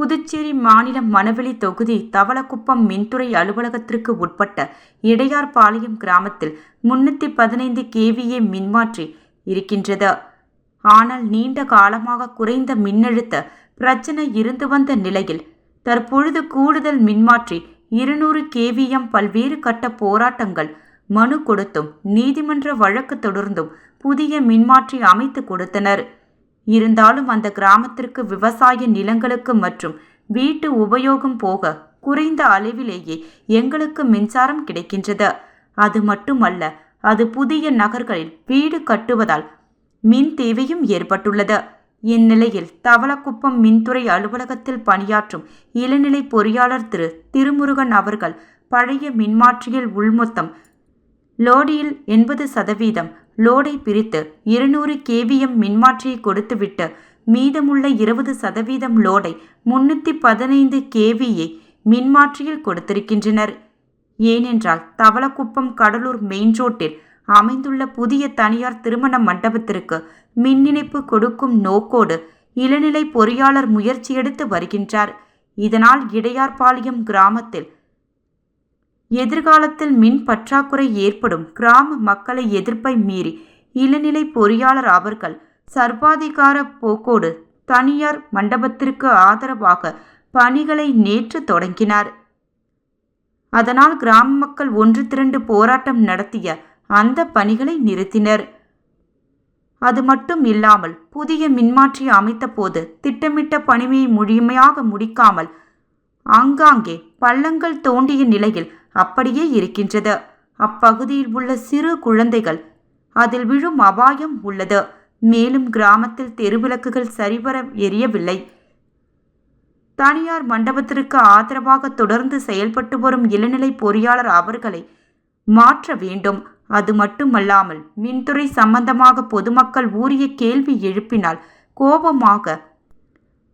புதுச்சேரி மாநிலம் மணவெளி தொகுதி தவளக்குப்பம் மின்துறை அலுவலகத்திற்கு உட்பட்ட இடையார்பாளையம் கிராமத்தில் 315 kVA மின்மாற்றி இருக்கின்றது. ஆனால் நீண்ட காலமாக குறைந்த மின்னழுத்த பிரச்சனை இருந்து வந்த நிலையில் தற்பொழுது கூடுதல் மின்மாற்றி 200 kVM பல்வேறு கட்ட போராட்டங்கள், மனு கொடுத்தும் நீதிமன்ற வழக்கு தொடர்ந்தும் புதிய மின்மாற்றி அமைத்து கொடுத்தனர். இருந்தாலும் அந்த கிராமத்திற்கு விவசாய நிலங்களுக்கு மற்றும் வீட்டு உபயோகம் போக குறைந்த அளவிலேயே எங்களுக்கு மின்சாரம் கிடைக்கின்றது. அது மட்டுமல்ல, அது புதிய நகர்களில் வீடு கட்டுவதால் மின் தேவையும் ஏற்பட்டுள்ளது. இந்நிலையில் தவளக்குப்பம் மின்துறை அலுவலகத்தில் பணியாற்றும் இளநிலை பொறியாளர் திருமுருகன் அவர்கள் பழைய மின்மாற்றியில் உள்மொத்தம் லோடியில் 80% லோடை பிரித்து 200 kVM மின்மாற்றியை கொடுத்துவிட்டு மீதமுள்ள 20% லோடை 315 kVA மின்மாற்றியில் கொடுத்திருக்கின்றனர். ஏனென்றால் தவளக்குப்பம் கடலூர் மெயின் ரோட்டில் அமைந்துள்ள புதிய தனியார் திருமண மண்டபத்திற்கு மின் இணைப்பு கொடுக்கும் நோக்கோடு இளநிலை பொறியாளர் முயற்சி எடுத்து வருகின்றார். இதனால் இடையார்பாளையம் கிராமத்தில் எதிர்காலத்தில் மின் பற்றாக்குறை ஏற்படும் கிராம மக்களை எதிர்ப்பை மீறி இளநிலை பொறியாளர் அவர்கள் சர்வாதிகார போக்கோடு தனியார் மண்டபத்திற்கு ஆதரவாக பணிகளை நேற்று தொடங்கினார். அதனால் கிராம மக்கள் ஒன்று திரண்டு போராட்டம் நடத்திய அந்த பணிகளை நிறுத்தினர். அது மட்டும் இல்லாமல் புதிய மின்மாற்றி அமைத்த போது திட்டமிட்ட பணியை முழுமையாக முடிக்காமல் ஆங்காங்கே பள்ளங்கள் தோண்டிய நிலையில் அப்படியே இருக்கின்றது. அப்பகுதியில் உள்ள சிறு குழந்தைகள் அதில் விழும் அபாயம் உள்ளது. மேலும் கிராமத்தில் தெருவிளக்குகள் சரிவர எரியவில்லை. தனியார் மண்டபத்திற்கு ஆதரவாக தொடர்ந்து செயல்பட்டு வரும் இளநிலை பொறியாளர் அவர்களை மாற்ற வேண்டும். அது மட்டுமல்லாமல் மின்துறை சம்பந்தமாக பொதுமக்கள் உரிய கேள்வி எழுப்பினால்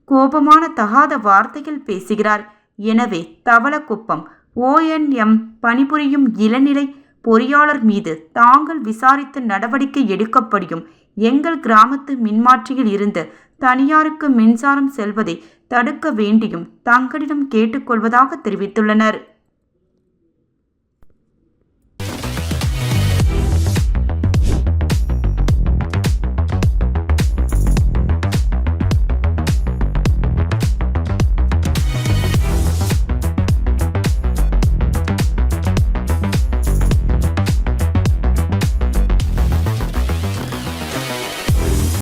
கோபமான தகாத வார்த்தையில் பேசுகிறார். எனவே தவளக்குப்பம் ONM பணிபுரியும் இளநிலை பொறியாளர் மீது தாங்கள் விசாரித்து நடவடிக்கை எடுக்கப்படியும் எங்கள் கிராமத்து மின்மாற்றியில் இருந்து தனியாருக்கு மின்சாரம் செல்வதை தடுக்க வேண்டியும் தங்களிடம் கேட்டுக்கொள்வதாக தெரிவித்துள்ளனர்.